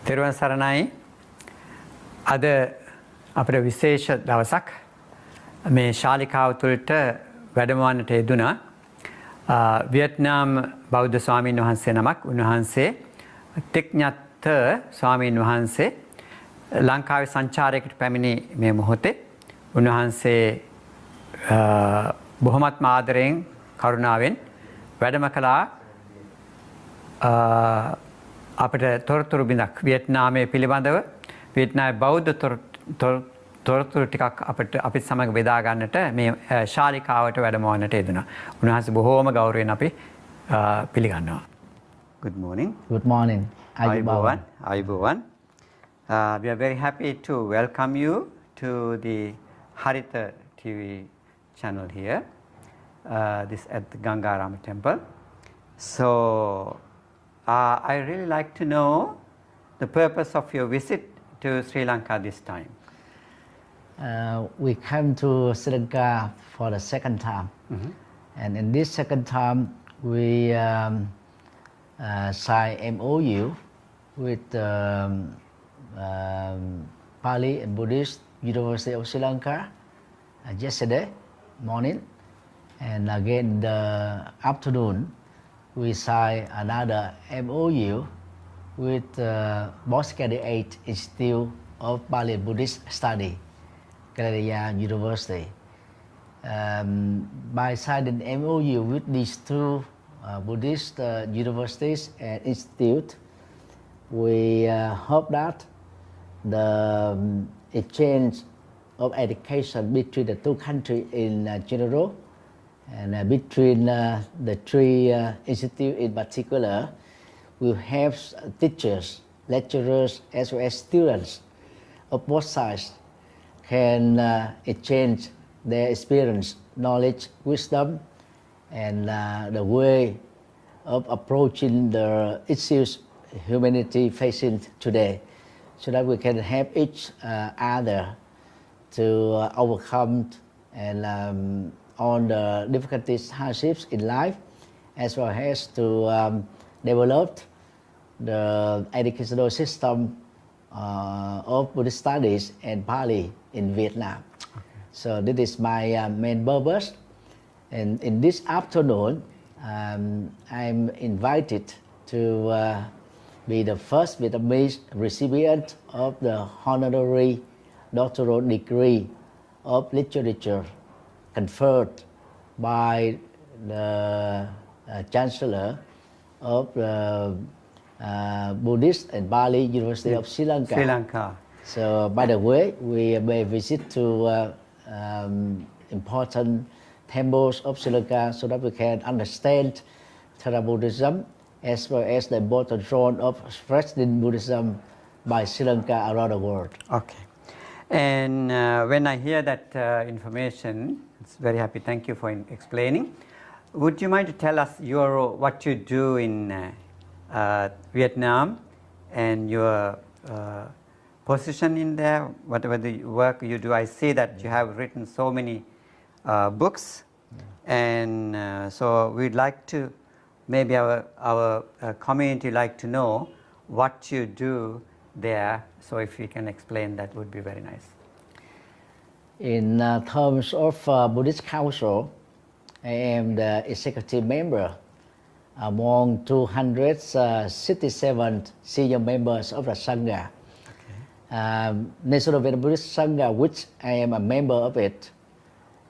තෙරුවන් සරණයි. අද අපේ විශේෂ දවසක් මේ ශාලිකාව තුළට වැඩමවන්නට යෙදුණා. වියට්නාම් බෞද්ධ ස්වාමීන් වහන්සේ නමක් උන්වහන්සේ තික් ඤත් ස්වාමීන් වහන්සේ ලංකාවේ සංචාරයකට පැමිණි මේ මොහොතේ උන්වහන්සේ බොහොමත්ම ආදරයෙන් කරුණාවෙන් වැඩම කළා අපිට තොරතුරු බිඳක් වියට්නාමයේ පිළිබඳව වියට්නාමයේ බෞද්ධ තොරතුරු ටිකක් අපිත් සමග බෙදා ගන්නට මේ ශාලිකාවට වැඩමවන්නට යෙදුණා. උන්වහන්සේ බොහෝම ගෞරවයෙන් අපි පිළිගන්නවා. Good morning. Good morning. Ayubowan. Ayubowan. We are very happy to welcome you to the Haritha TV channel here. This at the Gangarama temple. So I really like to know the purpose of your visit to Sri Lanka this time. We came to Sri Lanka for the second time. And in this second time, we signed MOU with Pali and Buddhist University of Sri Lanka yesterday morning. And again the afternoon, we signed another MOU with Postgraduate Institute of Pali Buddhist Study, Kerala University. By signing MOU with these two Buddhist universities and institutes, we hope that the exchange of education between the two countries in general and between the three institutes in particular will help teachers, lecturers as well as students of both sides can exchange their experience, knowledge, wisdom and the way of approaching the issues humanity facing today, so that we can help each other to overcome and all the difficulties, hardships in life, as well as to develop the educational system of Buddhist studies and Pali in Vietnam. So this is my main purpose. And in this afternoon, I'm invited to be the first Vietnamese recipient of the honorary doctoral degree of literature conferred by the Chancellor of the Buddhist and Pali University of Sri Lanka. Sri Lanka. So by the way, we may visit to important temples of Sri Lanka so that we can understand Theravada Buddhism as well as the important role of spreading Buddhism by Sri Lanka around the world. Okay. And when I hear that information, it's very happy. Thank you for explaining. Would you mind to tell us what you do in Vietnam and your position in there, whatever the work you do? I see that you have written so many books, and so we'd like to, maybe our community like to know what you do there. So if you can explain, that would be very nice. In terms of Buddhist Council, I am the executive member among 267 senior members of the Sangha. National Vietnam Buddhist Sangha, which I am a member of it,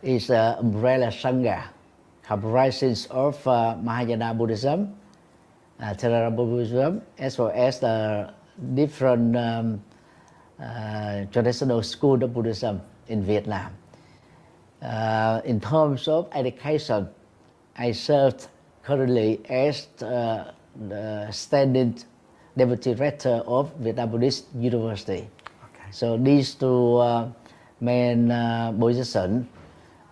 is an umbrella Sangha comprising of Mahayana Buddhism, Theravada Buddhism, as well as the different traditional schools of Buddhism in Vietnam. In terms of education, I served currently as the standing deputy rector of Vietnam Buddhist University. Okay. So these two main positions,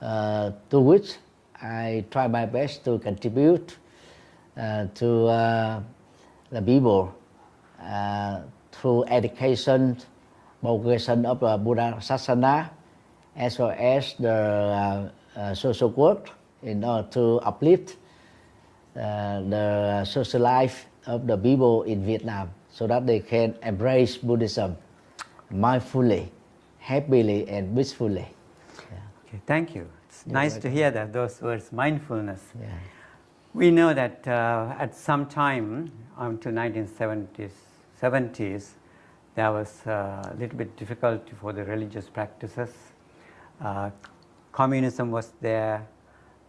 to which I try my best to contribute to the people through education, propagation of the Buddha Sasana, as well as the social work in order to uplift the social life of the people in Vietnam. so that they can embrace Buddhism mindfully, happily, and peacefully. Okay, thank you. It's nice to hear that, those words, mindfulness. Yeah. We know that at some time, until 1970s, there was a little bit difficulty for the religious practices. Communism was there,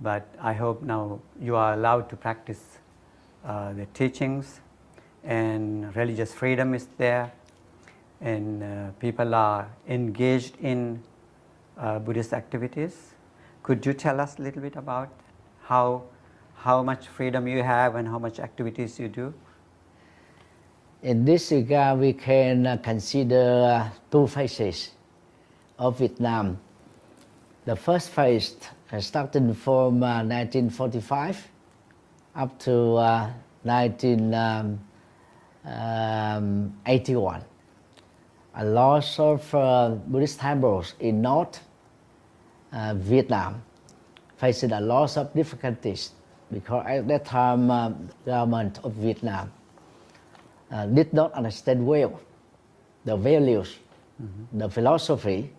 but I hope now you are allowed to practice the teachings, and religious freedom is there, and people are engaged in Buddhist activities. Could you tell us a little bit about how much freedom you have and how much activities you do? In this regard, we can consider two phases of Vietnam. The first phase starting from 1945 up to 1981. A lot of Buddhist temples in North Vietnam facing a lot of difficulties because at that time government of Vietnam did not understand well the values, the philosophy,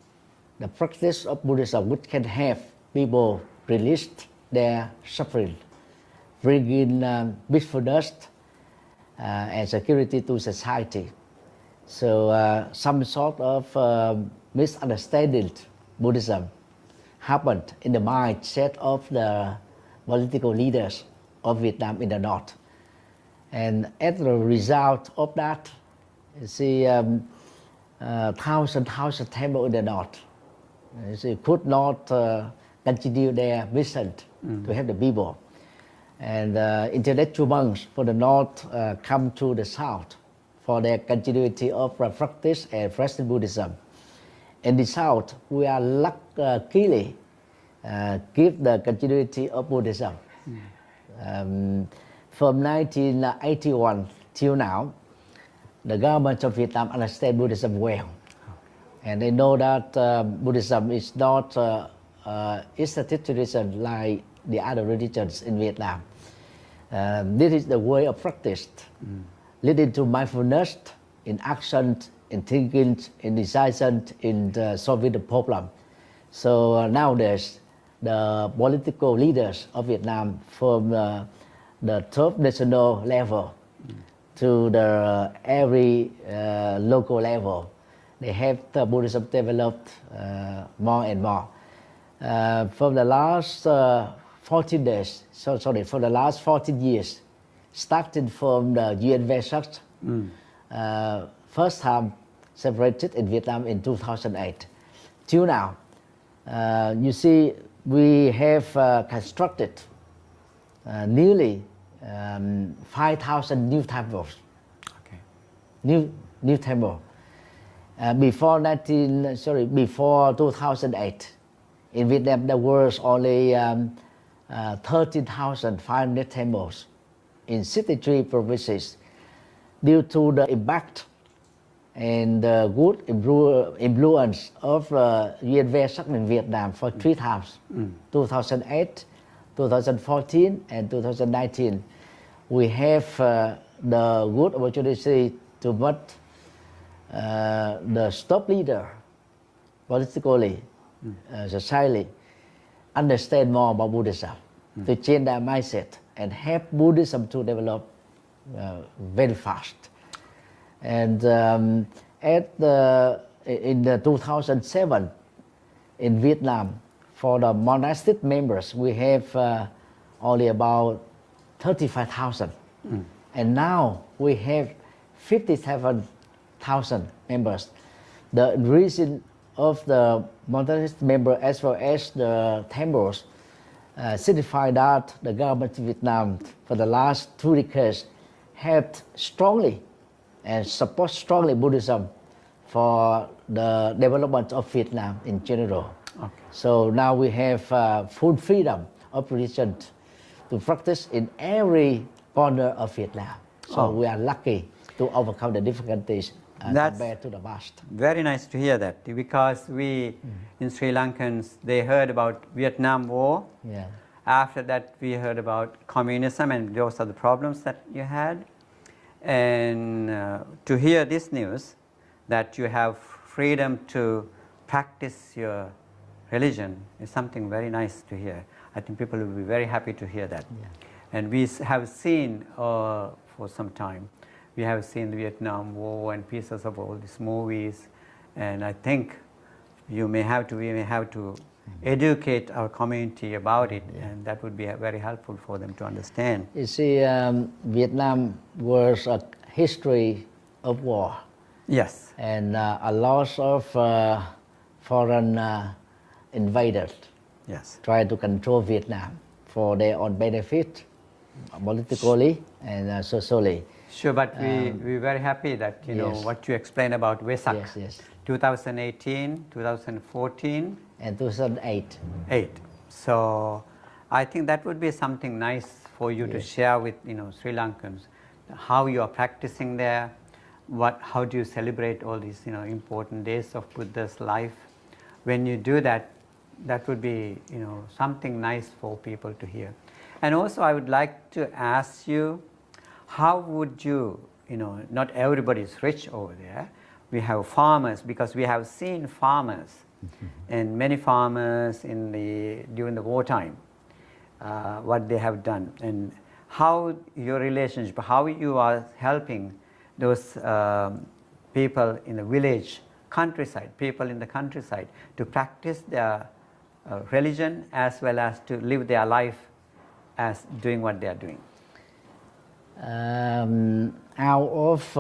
the practice of Buddhism, which can help people release their suffering, bring in peacefulness and security to society. So some sort of misunderstanding Buddhism happened in the mindset of the political leaders of Vietnam in the north. And as a result of that, you see thousand temples in the north. You see, could not continue their mission to help the people. And intellectual monks from the north come to the south for their continuity of practice and practice Buddhism. In the south, we are luckily give the continuity of Buddhism. From 1981 till now, the government of Vietnam understands Buddhism well. And they know that Buddhism is not aesthetic tradition like the other religions in Vietnam. This is the way of practice, leading to mindfulness in action, in thinking, in decision, in solving the problem. So nowadays, the political leaders of Vietnam from the top national level to the every local level, they have the Buddhism developed more and more. For the last 14 years, starting from the UN Vesak, first time separated in Vietnam in 2008, till now, you see, we have constructed nearly 5,000 new temples. Okay. New temple. Before 2008, in Vietnam there was only 13,500 temples in 63 provinces. Due to the impact and the good influence of UN Vesak in Vietnam for 3 times, 2008, 2014 and 2019, we have the good opportunity to meet the top leader politically, society, understand more about Buddhism, to change their mindset and help Buddhism to develop very fast. And in 2007, in Vietnam, for the monastic members, we have only about 35,000. And now we have 57,000 members. The reason of the monastic members as well as the temples signify that the government of Vietnam for the last 2 decades helped strongly and support strongly Buddhism for the development of Vietnam in general. Okay. So now we have full freedom of religion to practice in every corner of Vietnam. So we are lucky to overcome the difficulties compared to the past. Very nice to hear that, because we in Sri Lankans, they heard about Vietnam War. Yeah. After that, we heard about communism, and those are the problems that you had. And to hear this news, that you have freedom to practice your religion, is something very nice to hear. I think people will be very happy to hear that. Yeah. And we have seen for some time, we have seen the Vietnam War and pieces of all these movies, and I think we may have to educate our community about it, and that would be very helpful for them to understand. You see, Vietnam was a history of war. Yes. And a lot of foreign invaders Yes. tried to control Vietnam for their own benefit, politically and socially. Sure, but we're very happy that, you know, Yes. what you explained about Vesak, Yes, yes. 2018, 2014, And 2008. 8. So I think that would be something nice for you to share with, you know, Sri Lankans, how you are practicing there, how do you celebrate all these, you know, important days of Buddha's life. When you do that, that would be, you know, something nice for people to hear. And also I would like to ask you, how would you, you know, not everybody is rich over there. We have farmers, because we have seen farmers and many farmers during the wartime, what they have done, and how your relationship, how you are helping those people in the village, countryside, people in the countryside, to practice their religion as well as to live their life as doing what they are doing. Out of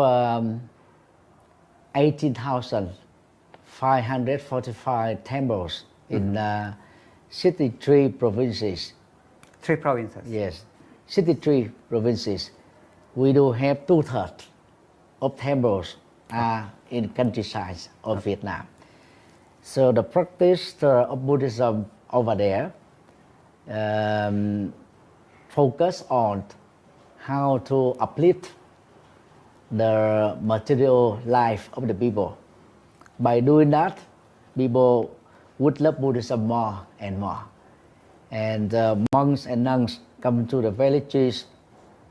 18,545 temples in 63 provinces. 3 provinces. Yes, 63 provinces. We do have 2/3 of temples are in countryside of Vietnam. So the practice of Buddhism over there focus on how to uplift the material life of the people. By doing that, people would love Buddhism more and more. And monks and nuns come to the villages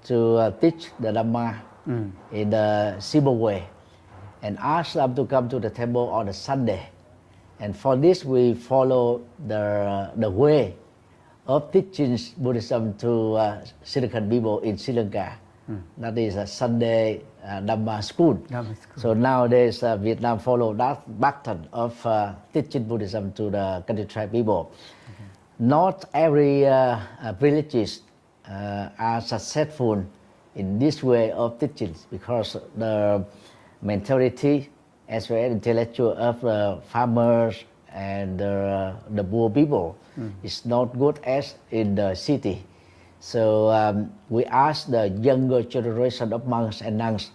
to teach the Dhamma in the simple way, and ask them to come to the temple on a Sunday. And for this, we follow the way of teaching Buddhism to Sri Lankan people in Sri Lanka. That is a Sunday Dhamma school. So nowadays, Vietnam follow that pattern of teaching Buddhism to the country tribe people. Not every villages are successful in this way of teaching, because the mentality as well as intellectual of the farmers and the poor people is not good as in the city. So we ask the younger generation of monks and nuns,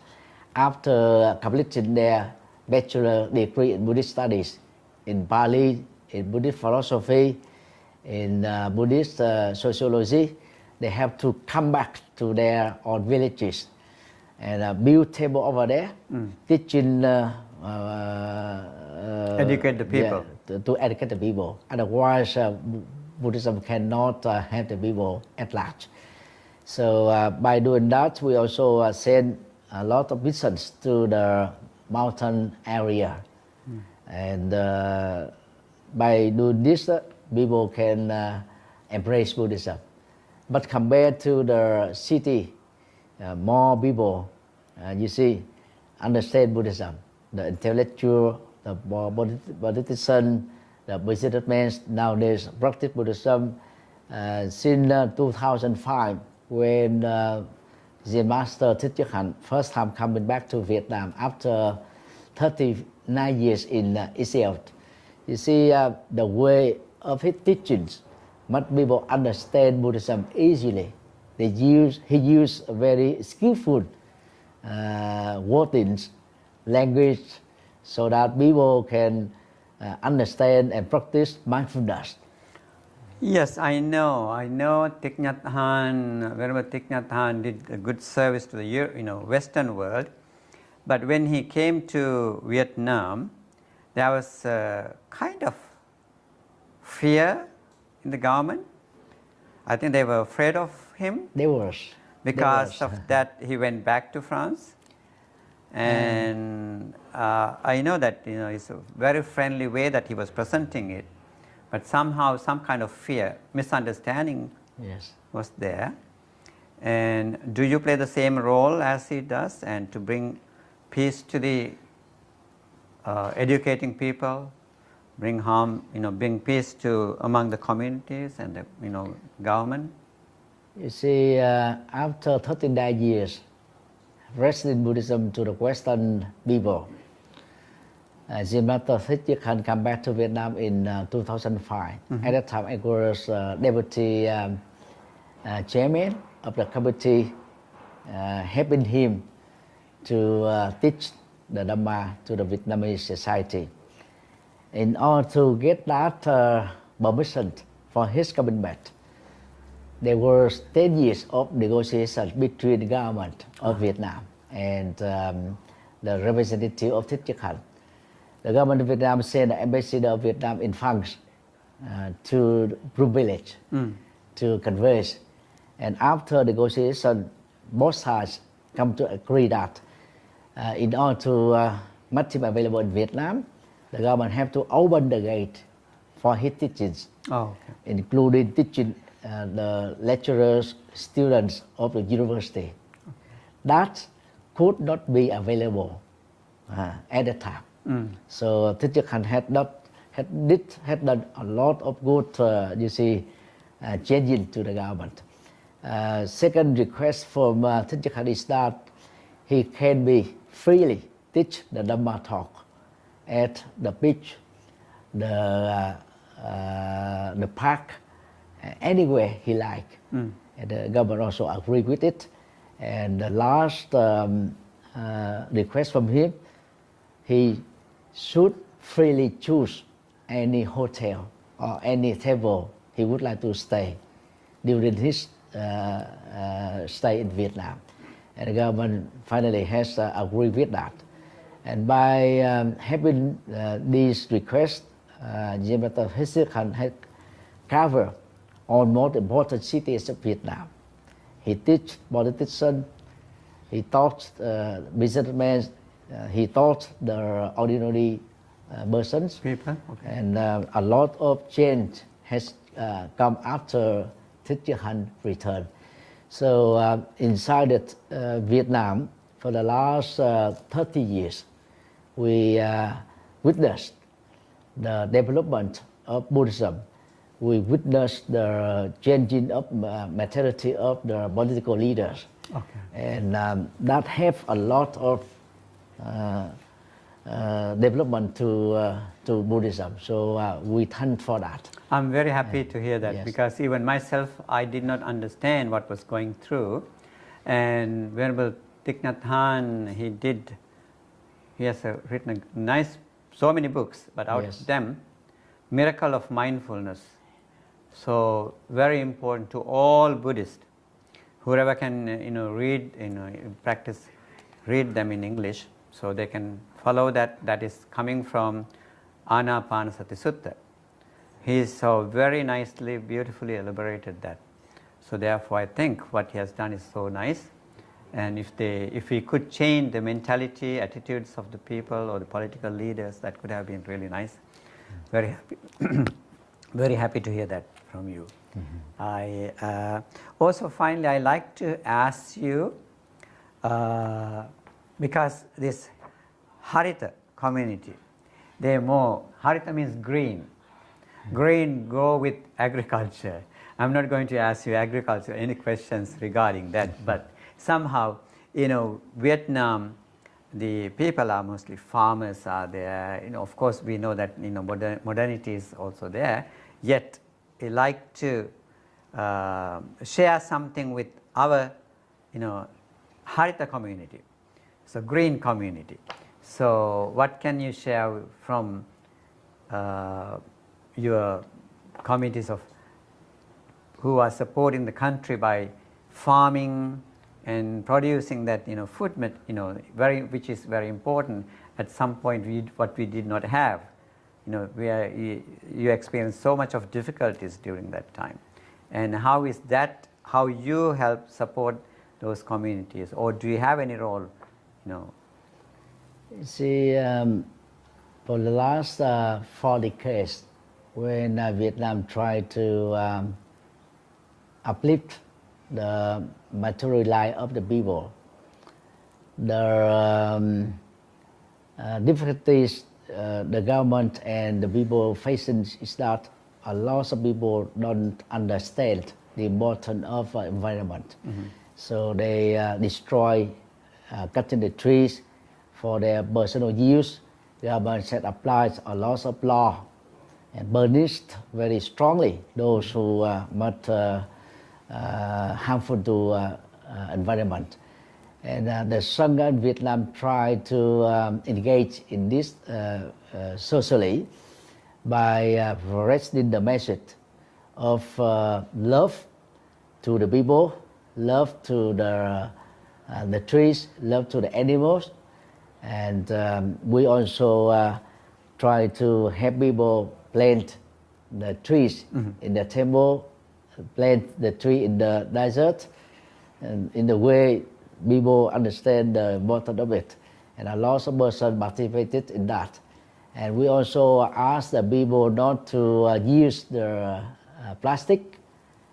after completing their bachelor degree in Buddhist studies, in Pali, in Buddhist philosophy, in Buddhist sociology, they have to come back to their own villages and build temple over there, teaching educate the people. Yeah, to educate the people. Otherwise, Buddhism cannot help the people at large. So by doing that, we also send a lot of missions to the mountain area. And by doing this, people can embrace Buddhism. But compared to the city, more people, you see, understand Buddhism. The intellectual, the politician, the businessmen nowadays practice Buddhism. Since 2005, when Zen Master Thích Nhật Từ first time coming back to Vietnam after 39 years in Israel. You see, the way of his teachings, much people understand Buddhism easily. He used very skillful wordings, language, so that people can understand and practice mindfulness. Yes, I know. Thích Nhật Từ, Venerable Thích Nhật Từ did a good service to the Western world, but when he came to Vietnam, there was a kind of fear in the government. I think they were afraid of him. They were. Because was. of that, he went back to France. And I know that it's a very friendly way that he was presenting it, but somehow some kind of fear, misunderstanding Yes. was there. And do you play the same role as he does, and to bring peace to the educating people, bring harm, bring peace to among the communities and the government? You see, after 39 years resident Buddhism to the Western people, Master Thích Nhật come back to Vietnam in 2005. At that time, I was deputy chairman of the committee, helping him to teach the Dhamma to the Vietnamese society. In order to get that permission for his coming back, there were 10 years of negotiations between the government of Vietnam and the representative of Thích Nhật. The government of Vietnam sent the ambassador of Vietnam in France to Broom Village to converse. And after negotiation, both sides come to agree that in order to make him available in Vietnam, the government have to open the gate for his teachings, including teaching the lecturers, students of the university. That could not be available at the time. So Thích Nhật had done a lot of good, changing to the government. Second request from Thích Nhật is that he can be freely teach the Dhamma talk at the beach, the park, anywhere he like. And the government also agreed with it. And the last request from him, he should freely choose any hotel or any table he would like to stay during his stay in Vietnam. And the government finally has agreed with that. And by having these requests, Master Thích Nhật had covered almost important cities of Vietnam. He teach politicians, he taught businessmen, he taught the ordinary persons, People? and a lot of change has come after Thích Nhật return. So inside Vietnam, for the last 30 years, we witnessed the development of Buddhism. We witnessed the changing of mentality of the political leaders, and that have a lot of development to Buddhism. So we thank for that. I'm very happy to hear that, Yes. because even myself, I did not understand what was going through. And Venerable Thích Nhật, he has written so many books, but out Yes. of them, Miracle of Mindfulness. So very important to all Buddhists. Whoever can read, read them in English, so they can follow that. That is coming from Anapanasati Sutta. He so very nicely, beautifully elaborated that. So therefore, I think what he has done is so nice. And if we could change the mentality, attitudes of the people or the political leaders, that could have been really nice. Very happy, very happy to hear that from you. I also finally I like to ask you, because this Haritha community, Haritha means green. Green go with agriculture. I'm not going to ask you agriculture any questions regarding that, but somehow, Vietnam, the people are mostly farmers are there. Of course, we know that modernity is also there. Yet, we like to share something with our, Haritha community, so green community. So, what can you share from your communities of who are supporting the country by farming and producing that food, which is very important. At some point, what we did not have, you experienced so much of difficulties during that time, and how is that? How you help support those communities, or do you have any role? You see, for the last 4 decades, when Vietnam tried to uplift the material life of the people, the difficulties the government and the people facing is that a lot of people don't understand the importance of environment. So they destroy, cutting the trees for their personal use. The government set applies a lot of law and punished very strongly those who much harmful to environment. And the Sangha in Vietnam tried to engage in this socially by raising the message of love to the people, love to the trees, love to the animals, and we also try to help people plant the trees in the temple, plant the tree in the desert, and in the way people understand the importance of it, and a lot of persons participated in that. And we also ask the people not to use the plastic,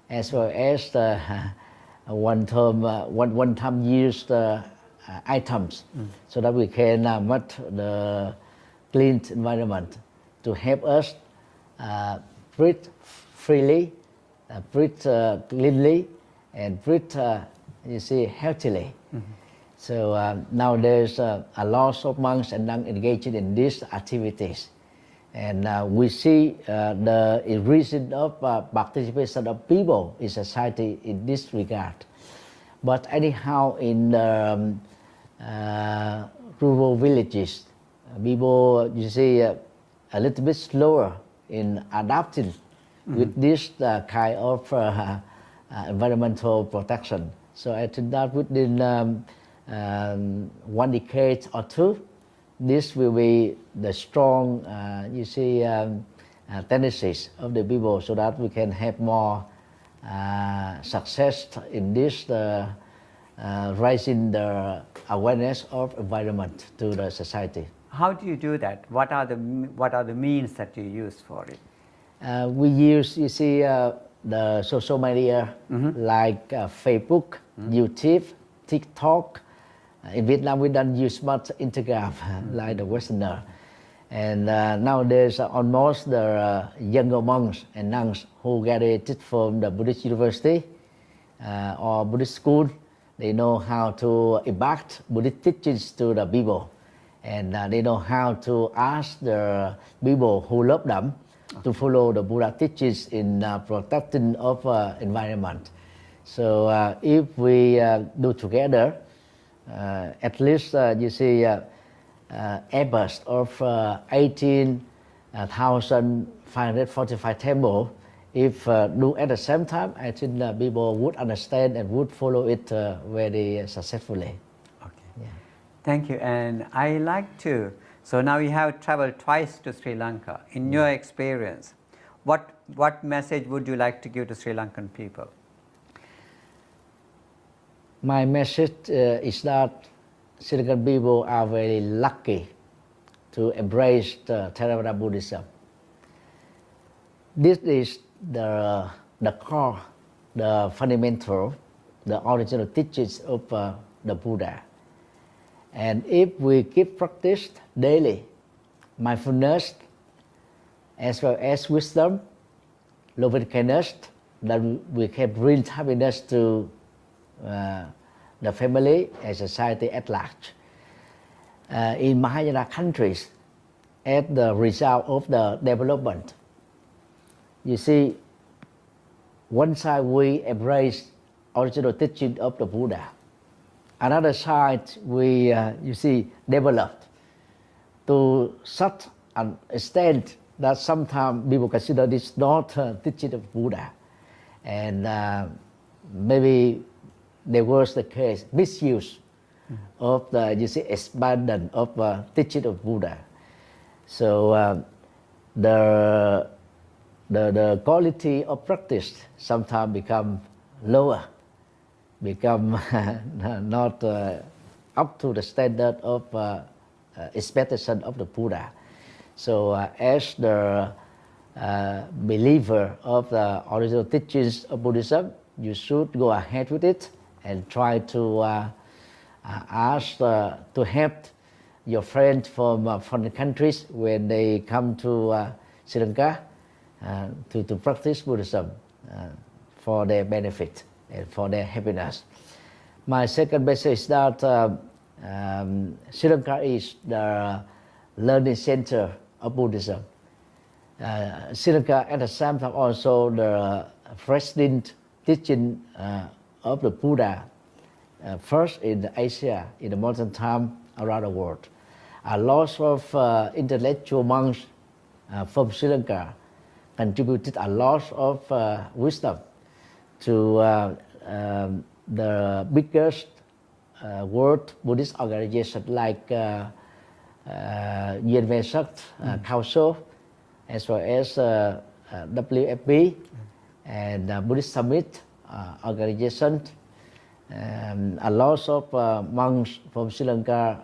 as well as the one-time used items, so that we can make the clean environment to help us breathe freely, breathe cleanly, and breathe healthily. So nowadays a lot of monks and nuns engaging in these activities, and we see the increasing of participation of people in society in this regard. But anyhow, in the rural villages, people a little bit slower in adapting with this kind of environmental protection. So I think that within 1 decade or 2, this will be the strong, tendencies of the people, so that we can have more success in this raising the awareness of environment to the society. How do you do that? What are the means that you use for it? We use, the social media like Facebook, YouTube, TikTok. In Vietnam, we don't use much Instagram like the Westerner. And nowadays, almost the younger monks and nuns who graduated from the Buddhist university or Buddhist school, they know how to impact Buddhist teachings to the people. And they know how to ask the people who love them to follow the Buddha teachings in protecting of environment. So if we do together, at least efforts of 18,545 temples, if do at the same time, I think people would understand and would follow it very successfully. Okay. Yeah. Thank you. And I like to, so now you have traveled twice to Sri Lanka. In your experience, what message would you like to give to Sri Lankan people? My message is that Sri Lankan people are very lucky to embrace the Theravada Buddhism. This is the core, the fundamental, the original teachings of the Buddha. And if we keep practice daily, mindfulness, as well as wisdom, loving kindness, then we can bring happiness to the family and society at large. In Mahayana countries, as the result of the development, you see, one side we embrace original teaching of the Buddha. Another side we, developed to such an extent that sometimes people consider this not teaching of Buddha. And maybe there was the case, misuse of the, expansion of teaching of Buddha. So the quality of practice sometimes become lower. become not up to the standard of expectation of the Buddha. So as the believer of the original teachings of Buddhism, you should go ahead with it and try to ask to help your friends from foreign countries when they come to Sri Lanka to practice Buddhism for their benefit and for their happiness. My second message is that Sri Lanka is the learning center of Buddhism. Sri Lanka at the same time also the president teaching of the Buddha first in Asia in the modern time around the world. A lot of intellectual monks from Sri Lanka contributed a lot of wisdom to the biggest world Buddhist organization like Universal Council, as well as WFP and Buddhist Summit organization. A lot of monks from Sri Lanka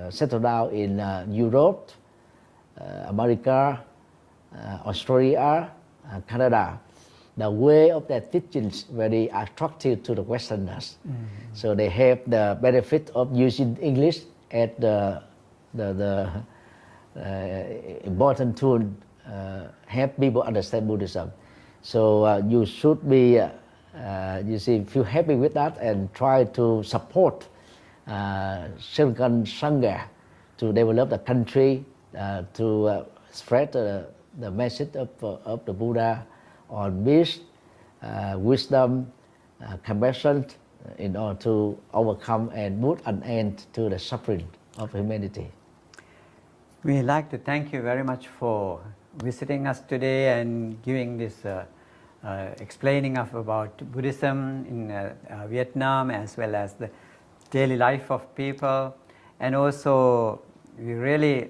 settled down in Europe, America, Australia, Canada. The way of their teachings very attractive to the Westerners. So they have the benefit of using English as the important tool help people understand Buddhism. So you should be feel happy with that and try to support Sri Lankan Sangha to develop the country, to spread the message of the Buddha on peace, wisdom, compassion, in order to overcome and put an end to the suffering of humanity. We'd like to thank you very much for visiting us today and giving this explaining about Buddhism in Vietnam, as well as the daily life of people. And also we really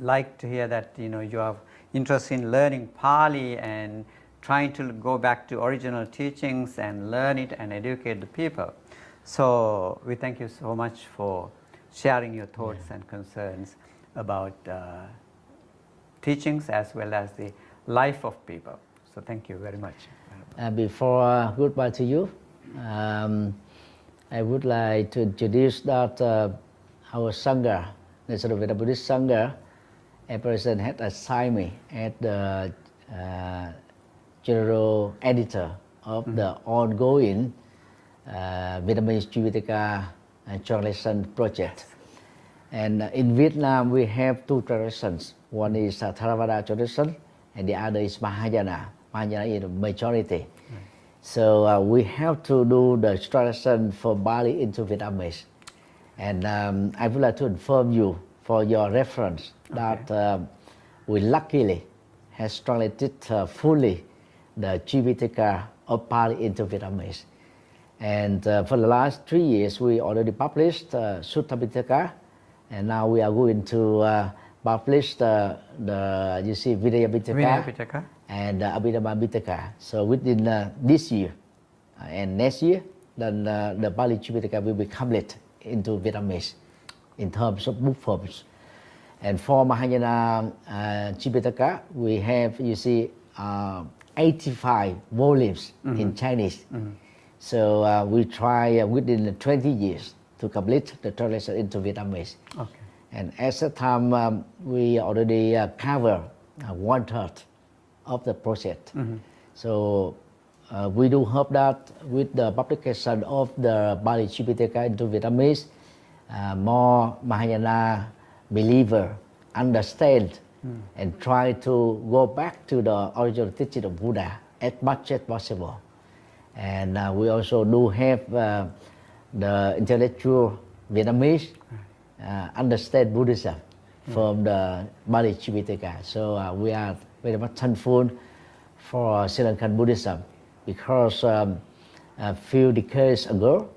like to hear that you have interest in learning Pali and trying to go back to original teachings and learn it and educate the people. So we thank you so much for sharing your thoughts and concerns about teachings as well as the life of people. So thank you very much. Before goodbye to you, I would like to introduce that our Sangha, National Buddhist Sangha, a person had assigned me as the general editor of the ongoing Vietnamese Jivitaka translation project. And in Vietnam, we have two traditions. One is Theravada tradition, and the other is Mahayana. Mahayana is the majority. So we have to do the translation from Bali into Vietnamese. And I would like to inform you for your reference that we luckily has translated fully the Jivitaka of Pali into Vietnamese. And for the last 3 years, we already published Sutta Pitaka, and now we are going to publish the Vinaya Pitaka and Abhidhamma Pitaka. So within this year and next year, then the Pali Jivitaka will be complete into Vietnamese in terms of book forms. And for Mahayana Jivitaka, we have 85 volumes in Chinese. So we try within 20 years to complete the translation into Vietnamese. Okay. And at that time, we already cover 1/3 of the project. So we do hope that with the publication of the Pali Jivitaka into Vietnamese, more Mahayana believer understand and try to go back to the original teaching of Buddha as much as possible. And we also do have the intellectual Vietnamese understand Buddhism from the Pali Jivitaka. So we are very much thankful for Sri Lankan Buddhism, because a few decades ago,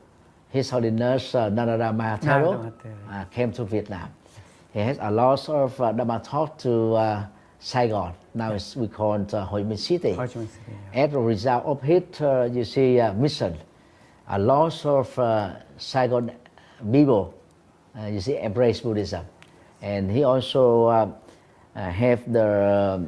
His Holiness Narada Mahathero came to Vietnam. He has a lot of Dhamma talk to Saigon. Now we call it Ho Chi Minh City. As a result of his, mission, a lot of Saigon people, you see, embrace Buddhism. And he also have the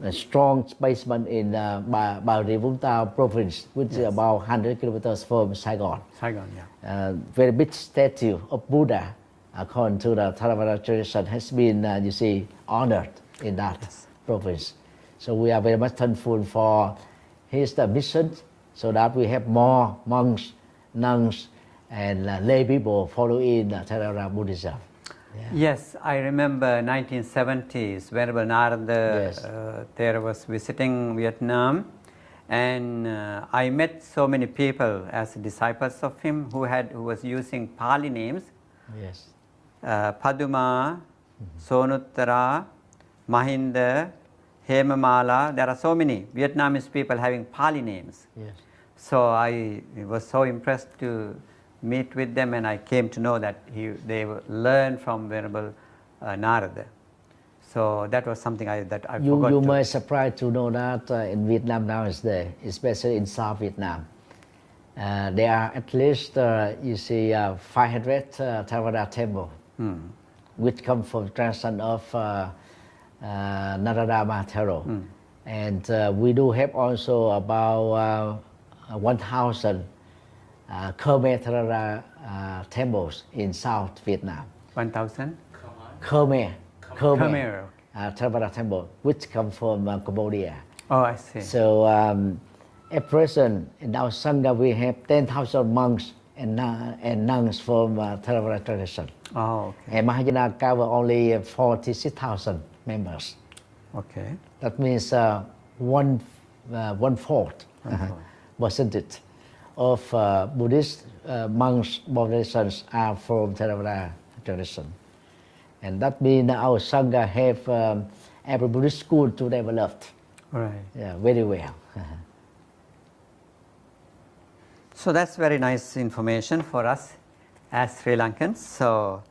a strong basement in Bà Rịa Vũng Tàu province, which is about 100 kilometers from Saigon. Saigon, yeah. Very big statue of Buddha, according to the Theravada tradition, has been, you see, honored in that province. So we are very much thankful for his mission, so that we have more monks, nuns, and lay people following Theravada Buddhism. Yeah. Yes, I remember 1970s, Venerable Narada there was visiting Vietnam, and I met so many people as disciples of him who was using Pali names. Yes. Paduma, Sonuttara, Mahinda, Hemamala. There are so many Vietnamese people having Pali names. Yes. So I was so impressed to meet with them, and I came to know that they learned from Venerable Narada. So that was something that I forgot. You may surprised to know that in Vietnam nowadays, especially in South Vietnam, there are at least, you see, 500 Theravada temples, which come from tradition of Narada Mahathero. And we do have also about 1,000 Khmer Theravada temples in South Vietnam. 1,000? Khmer Khmer. Theravada temple, which come from Cambodia. Oh, I see. So at present in our Sangha we have 10,000 monks and nuns from Theravada tradition. Oh, okay. And Mahayana cover only 46,000 members. Okay. That means one-fourth percentage of Buddhist monks populations are from Theravada tradition. And that means our Sangha have every Buddhist school to develop. Right. Yeah, very well. So that's very nice information for us as Sri Lankans. So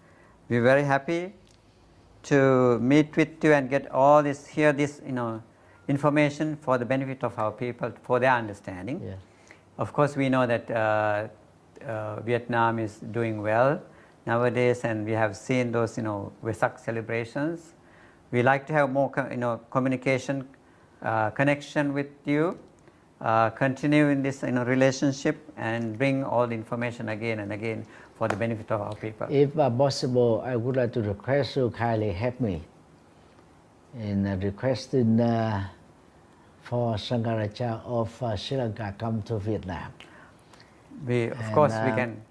we're very happy to meet with you and get all this, hear this, information for the benefit of our people, for their understanding. Yeah. Of course, we know that Vietnam is doing well nowadays, and we have seen those, Vesak celebrations. We like to have more, communication, connection with you, continue in this, relationship, and bring all the information again and again for the benefit of our people. If possible, I would like to request you kindly help me in requesting for Sangha of Sri Lanka come to Vietnam. Of course, we can.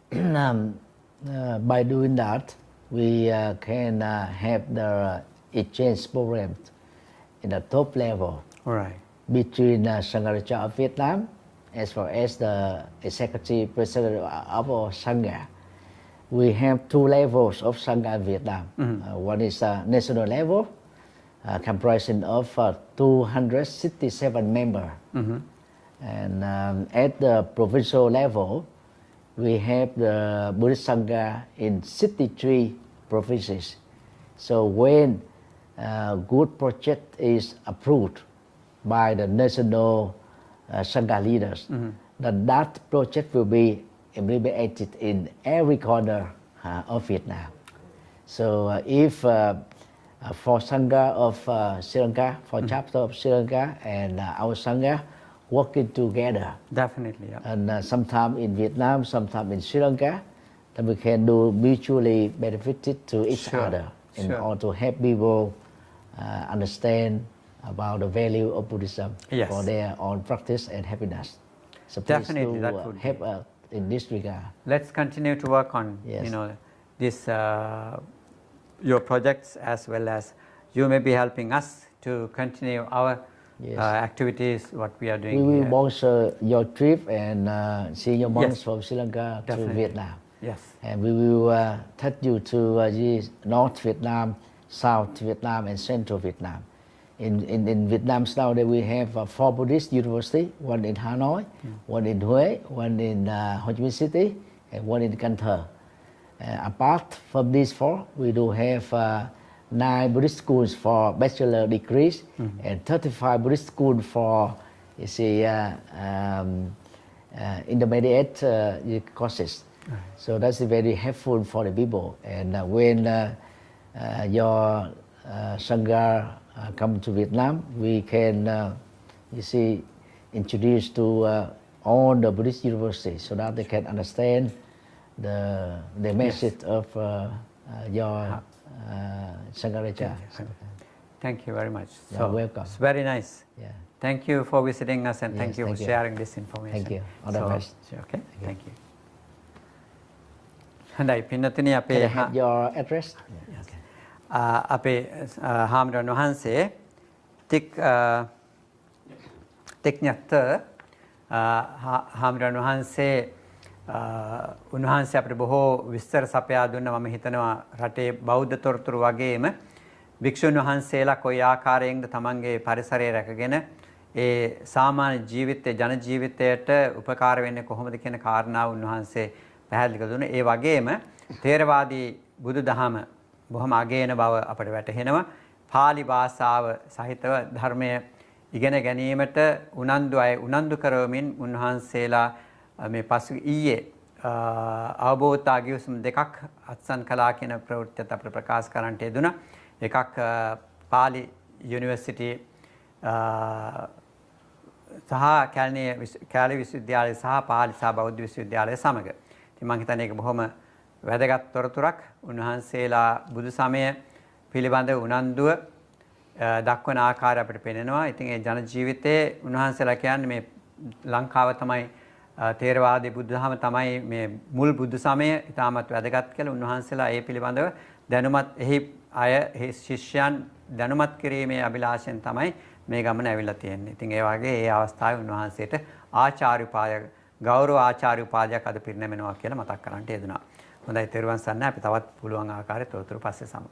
By doing that, we can have the exchange program in the top level. Right. Between Sangha of Vietnam as well as the executive president of our Sangha. We have two levels of Sangha in Vietnam. One is national level, comprising of 267 members. And at the provincial level, we have the Buddhist Sangha in 63 provinces. So when a good project is approved by the national Sangha leaders, then that project will be implemented in every corner of Vietnam. So if for Sangha of Sri Lanka, for chapter of Sri Lanka and our Sangha working together. Definitely, yeah. And sometime in Vietnam, sometime in Sri Lanka, then we can do mutually benefited to each other in order to help people understand about the value of Buddhism for their own practice and happiness. So definitely, please that would help us in this regard. Let's continue to work on this your projects, as well as you may be helping us to continue our activities, what we are doing. We will sponsor your trip and see your monks from Sri Lanka to Vietnam. Yes. And we will take you to North Vietnam, South Vietnam, and Central Vietnam. In Vietnam nowadays we have 4 Buddhist universities, one in Hanoi, one in Hue, one in Ho Chi Minh City, and one in Cần Thơ. Apart from these 4, we do have 9 Buddhist schools for bachelor degrees and 35 Buddhist schools for intermediate courses. So that's very helpful for the people. And when your Sangha come to Vietnam, we can, introduce to all the Buddhist universities so that they can understand the message of your Sangha. Thank you very much. You're welcome. It's very nice. Yeah. Thank you for visiting us and thank you for thank you. sharing this information. Thank you. All the best. Okay. Thank you. හොඳයි පින්නතුනි අපේ Can I have your address? අපේ හාමුදුරන් වහන්සේ Thích Nhật Từ හාමුදුරන් වහන්සේ උන්වහන්සේ අපිට බොහෝ විස්තර සපයා දුන්නා. මම හිතනවා රටේ බෞද්ධ තොරතුරු වගේම භික්ෂුන් වහන්සේලා කොයි ආකාරයෙන්ද තමන්ගේ පරිසරය රැකගෙන ඒ සාමාන්‍ය ජීවිතයේ ජන ජීවිතයට උපකාර වෙන්නේ කොහොමද කියන කාරණාව උන්වහන්සේ පැහැදිලි කර දුන්නා. ඒ වගේම තේරවාදී බුදුදහම බොහොම අගයන බව අපට වැටහෙනවා. පාලි භාෂාව සහිතව ධර්මයේ ඉගෙන ගැනීමට උනන්දු කරවමින් උන්වහන්සේලා මේ පසු ඊයේ අවබෝධතා ගිවිසුම් දෙකක් අත්සන් කළා කියන ප්‍රවෘත්තියත් අපිට ප්‍රකාශ කරන්නට යෙදුණා. එකක් පාලි යුනිවර්සිටි සහ කැලණිය විශ්වවිද්‍යාලය සහ පාලි සහ බෞද්ධ විශ්වවිද්‍යාලය සමග. ඉතින් මම හිතන්නේ ඒක බොහොම වැදගත් තොරතුරක්. උන්වහන්සේලා බුදු සමය පිළිබඳ උනන්දුව දක්වන ආකාරය අපිට පේනවා. ඉතින් ඒ ජන ජීවිතයේ උන්වහන්සේලා කියන්නේ මේ ලංකාව තමයි තේරවාදී බුදුදහම තමයි මේ මුල් බුදු සමය ඉතාමත් වැදගත් කියලා උන්වහන්සේලා ඒ පිළිබඳව දැනුමත් එහි ශිෂ්‍යයන් දැනුමත් කිරීමේ අභිලාෂයෙන් තමයි මේ ගමන ඇවිල්ලා තියෙන්නේ. ඉතින් ඒ වගේ ඒ අවස්ථාවේ උන්වහන්සේට ආචාර්ය උපාධිය ගෞරව ආචාර්ය උපාධියක් අද පිරිනැමෙනවා කියලා මතක් කරන්නට යෙදුණා. හොඳයි තෙරුවන් සරණයි. අපි තවත් පුළුවන් ආකාරයේ තොරතුරු පස්සේ සමු.